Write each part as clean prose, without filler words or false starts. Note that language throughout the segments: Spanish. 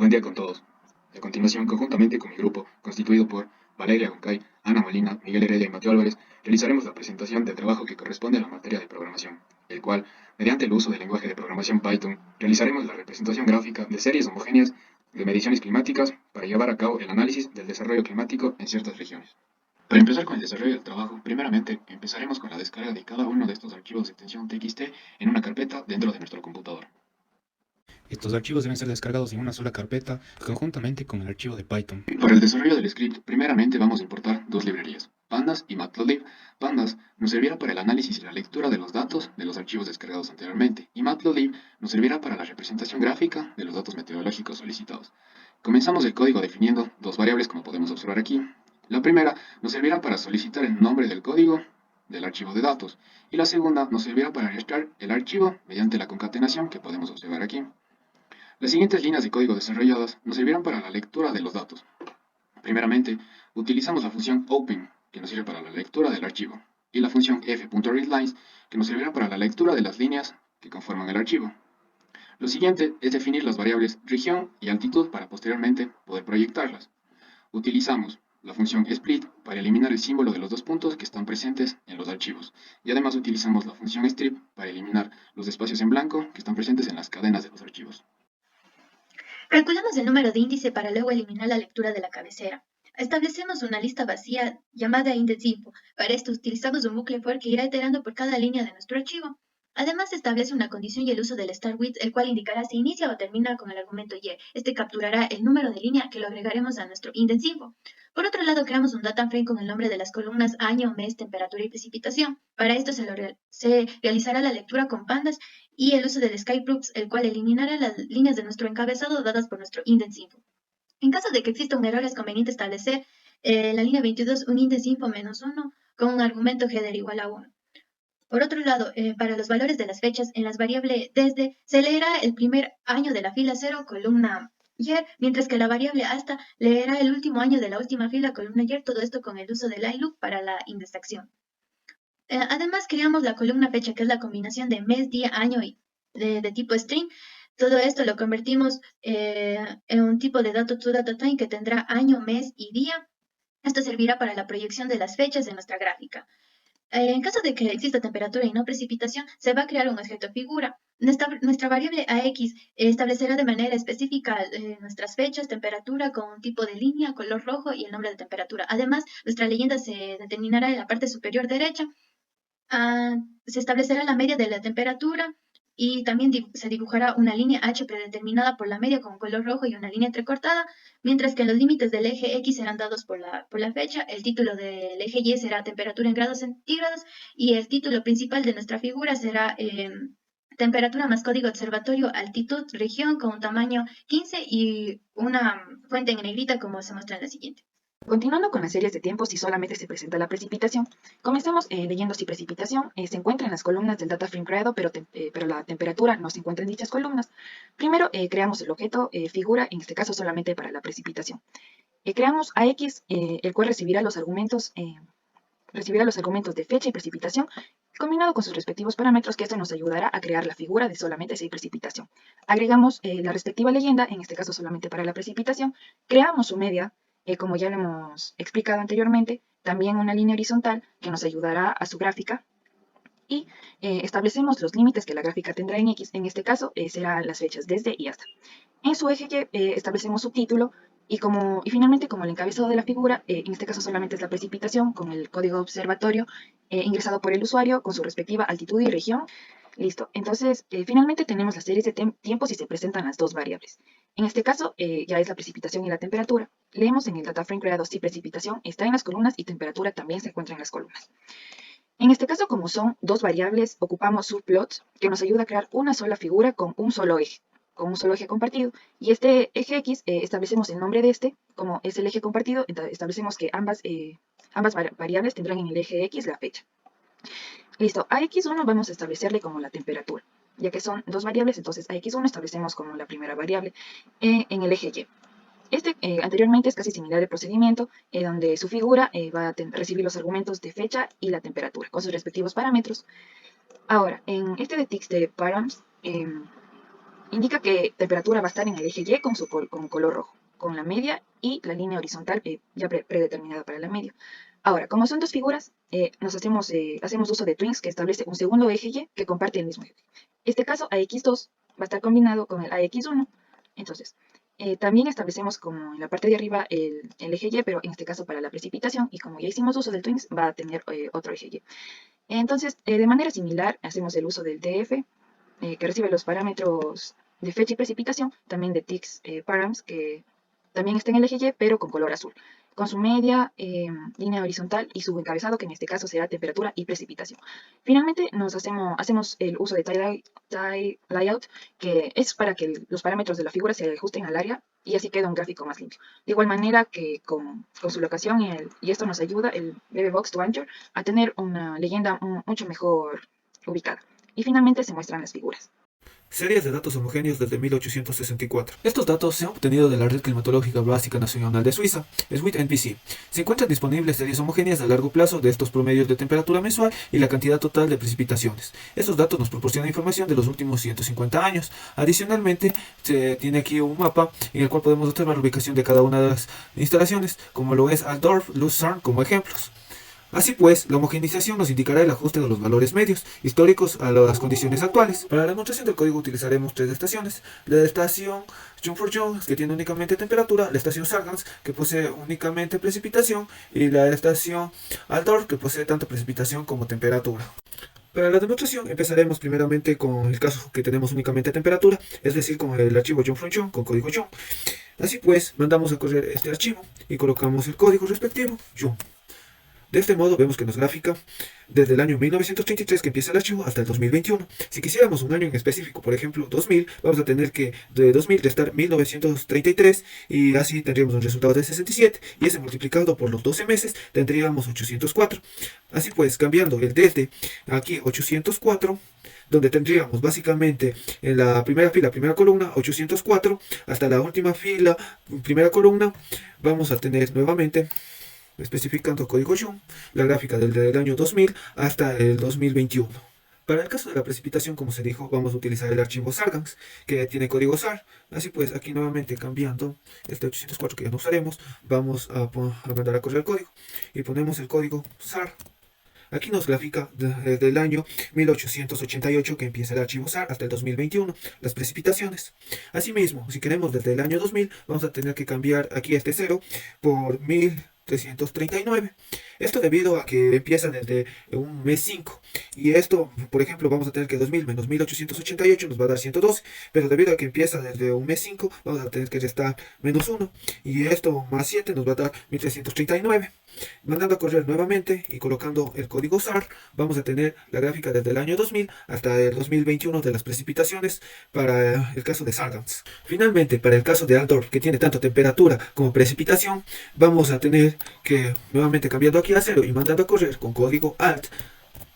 Buen día con todos. A continuación, conjuntamente con mi grupo, constituido por Valeria Goncay, Ana Molina, Miguel Heredia y Mateo Álvarez, realizaremos la presentación del trabajo que corresponde a la materia de programación, el cual, mediante el uso del lenguaje de programación Python, realizaremos la representación gráfica de series homogéneas de mediciones climáticas para llevar a cabo el análisis del desarrollo climático en ciertas regiones. Para empezar con el desarrollo del trabajo, primeramente empezaremos con la descarga de cada uno de estos archivos de extensión TXT en una carpeta dentro de nuestro computador. Estos archivos deben ser descargados en una sola carpeta conjuntamente con el archivo de Python. Para el desarrollo del script, primeramente vamos a importar dos librerías, Pandas y Matplotlib. Pandas nos servirá para el análisis y la lectura de los datos de los archivos descargados anteriormente, y Matplotlib nos servirá para la representación gráfica de los datos meteorológicos solicitados. Comenzamos el código definiendo dos variables, como podemos observar aquí. La primera nos servirá para solicitar el nombre del código del archivo de datos, y la segunda nos servirá para registrar el archivo mediante la concatenación que podemos observar aquí. Las siguientes líneas de código desarrolladas nos servirán para la lectura de los datos. Primeramente, utilizamos la función open, que nos sirve para la lectura del archivo, y la función f.readLines, que nos servirá para la lectura de las líneas que conforman el archivo. Lo siguiente es definir las variables región y altitud para posteriormente poder proyectarlas. Utilizamos la función split para eliminar el símbolo de los dos puntos que están presentes en los archivos, y además utilizamos la función strip para eliminar los espacios en blanco que están presentes en las cadenas de los archivos. Calculamos el número de índice para luego eliminar la lectura de la cabecera. Establecemos una lista vacía llamada index.info. Para esto utilizamos un bucle for que irá iterando por cada línea de nuestro archivo. Además, se establece una condición y el uso del start with, el cual indicará si inicia o termina con el argumento y. Este capturará el número de línea que lo agregaremos a nuestro index.info. Por otro lado, creamos un data frame con el nombre de las columnas año, mes, temperatura y precipitación. Para esto se realizará la lectura con pandas y el uso del skyproofs, el cual eliminará las líneas de nuestro encabezado dadas por nuestro index.info. En caso de que exista un error, es conveniente establecer la línea 22 un index.info -1 con un argumento header igual a 1. Por otro lado, para los valores de las fechas, en las variables desde se leerá el primer año de la fila 0, columna year, mientras que la variable hasta leerá el último año de la última fila, columna year, todo esto con el uso del iLoop para la indexación. Además, creamos la columna fecha, que es la combinación de mes, día, año y de tipo string. Todo esto lo convertimos en un tipo de dato to data time que tendrá año, mes y día. Esto servirá para la proyección de las fechas de nuestra gráfica. En caso de que exista temperatura y no precipitación, se va a crear un objeto figura. Nuestra variable AX establecerá de manera específica nuestras fechas, temperatura con un tipo de línea, color rojo y el nombre de temperatura. Además, nuestra leyenda se determinará en la parte superior derecha. Se establecerá la media de la temperatura y también se dibujará una línea H predeterminada por la media con color rojo y una línea entrecortada, mientras que los límites del eje X serán dados por la fecha, el título del eje Y será temperatura en grados centígrados y el título principal de nuestra figura será temperatura más código observatorio, altitud, región con un tamaño 15 y una fuente en negrita como se muestra en la siguiente. Continuando con las series de tiempos, si solamente se presenta la precipitación, comenzamos leyendo si precipitación se encuentra en las columnas del data frame creado, pero la temperatura no se encuentra en dichas columnas. Primero creamos el objeto figura, en este caso solamente para la precipitación. Creamos AX, el cual recibirá los argumentos de fecha y precipitación, combinado con sus respectivos parámetros, que esto nos ayudará a crear la figura de solamente si hay precipitación. Agregamos la respectiva leyenda, en este caso solamente para la precipitación, creamos su media, como ya lo hemos explicado anteriormente, también una línea horizontal que nos ayudará a su gráfica, y establecemos los límites que la gráfica tendrá en X, en este caso serán las fechas desde y hasta. En su eje Y establecemos su título y finalmente como el encabezado de la figura, en este caso solamente es la precipitación con el código observatorio ingresado por el usuario con su respectiva altitud y región. Listo, entonces finalmente tenemos las series de tiempos y se presentan las dos variables. En este caso ya es la precipitación y la temperatura. Leemos en el data frame creado si precipitación está en las columnas y temperatura también se encuentra en las columnas. En este caso, como son dos variables, ocupamos subplots, que nos ayuda a crear una sola figura con un solo eje compartido. Y este eje X, establecemos el nombre de este, como es el eje compartido, establecemos que ambas variables tendrán en el eje X la fecha. Listo, a X1 vamos a establecerle como la temperatura, ya que son dos variables, entonces a X1 establecemos como la primera variable en el eje Y. Anteriormente es casi similar al procedimiento, donde su figura va a recibir los argumentos de fecha y la temperatura, con sus respectivos parámetros. Ahora, en este de text de params, indica que temperatura va a estar en el eje Y con color rojo, con la media y la línea horizontal ya predeterminada para la media. Ahora, como son dos figuras, hacemos uso de twins que establece un segundo eje Y que comparte el mismo eje. Este caso, AX2 va a estar combinado con el AX1. Entonces, también establecemos como en la parte de arriba el eje Y, pero en este caso para la precipitación, y como ya hicimos uso del twins, va a tener otro eje Y. Entonces, de manera similar, hacemos el uso del DF, que recibe los parámetros de fecha y precipitación, también de TIX params, que también está en el eje Y, pero con color azul, con su media, línea horizontal y su encabezado, que en este caso será temperatura y precipitación. Finalmente, hacemos el uso de tie layout, que es para que los parámetros de la figura se ajusten al área y así queda un gráfico más limpio. De igual manera que con su locación y esto nos ayuda, el BBBox to Anchor, a tener una leyenda mucho mejor ubicada. Y finalmente se muestran las figuras. Series de datos homogéneos desde 1864. Estos datos se han obtenido de la Red Climatológica Básica Nacional de Suiza, SWIT-NPC. Se encuentran disponibles series homogéneas a largo plazo de estos promedios de temperatura mensual y la cantidad total de precipitaciones. Estos datos nos proporcionan información de los últimos 150 años. Adicionalmente, se tiene aquí un mapa en el cual podemos observar la ubicación de cada una de las instalaciones, como lo es Altdorf, Lucerne como ejemplos. Así pues, la homogeneización nos indicará el ajuste de los valores medios históricos a las condiciones actuales. Para la demostración del código utilizaremos tres estaciones: la estación Jungfrau-Jones, que tiene únicamente temperatura; la estación Sargans, que posee únicamente precipitación; y la estación Altdorf, que posee tanto precipitación como temperatura. Para la demostración empezaremos primeramente con el caso que tenemos únicamente temperatura, es decir, con el archivo Jungfrau-Jones con código Jung. Así pues, mandamos a correr este archivo y colocamos el código respectivo Jung. De este modo vemos que nos gráfica desde el año 1933 que empieza el archivo hasta el 2021. Si quisiéramos un año en específico, por ejemplo 2000, vamos a tener que de 2000 restar 1933 y así tendríamos un resultado de 67 y ese multiplicado por los 12 meses tendríamos 804. Así pues, cambiando el desde aquí 804, donde tendríamos básicamente en la primera fila, primera columna, 804, hasta la última fila, primera columna, vamos a tener nuevamente, especificando código Jung, la gráfica desde el año 2000 hasta el 2021. Para el caso de la precipitación, como se dijo, vamos a utilizar el archivo Sargans, que tiene código SAR. Así pues, aquí nuevamente cambiando este 804 que ya no usaremos, vamos a mandar a correr el código y ponemos el código SAR. Aquí nos grafica desde el año 1888 que empieza el archivo SAR hasta el 2021 las precipitaciones. Asimismo, si queremos desde el año 2000, vamos a tener que cambiar aquí este 0 por 1339. Esto debido a que empieza desde un mes 5. Y esto, por ejemplo, vamos a tener que 2000 menos 1888 nos va a dar 112. Pero debido a que empieza desde un mes 5, vamos a tener que restar menos 1. Y esto más 7 nos va a dar 1339. Mandando a correr nuevamente y colocando el código SAR, vamos a tener la gráfica desde el año 2000 hasta el 2021 de las precipitaciones para el caso de Sargans. Finalmente, para el caso de Altdorf, que tiene tanto temperatura como precipitación, vamos a tener que, nuevamente cambiando aquí a 0 y mandando a correr con código ALT,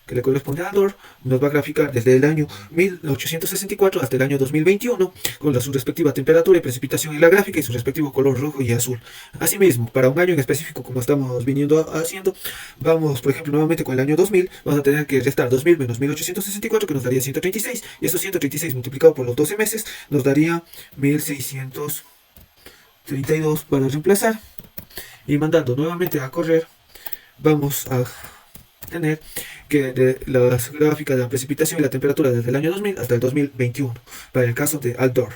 que le corresponde a Altdorf, nos va a graficar desde el año 1864 hasta el año 2021, con su respectiva temperatura y precipitación en la gráfica y su respectivo color rojo y azul. Asimismo, para un año en específico, como estamos viniendo haciendo, vamos, por ejemplo, nuevamente con el año 2000, vamos a tener que restar 2000 menos 1864, que nos daría 136, y esos 136 multiplicado por los 12 meses, nos daría 1632 para reemplazar. Y mandando nuevamente a correr, vamos a tener que de las gráficas de la precipitación y la temperatura desde el año 2000 hasta el 2021 para el caso de Altdorf.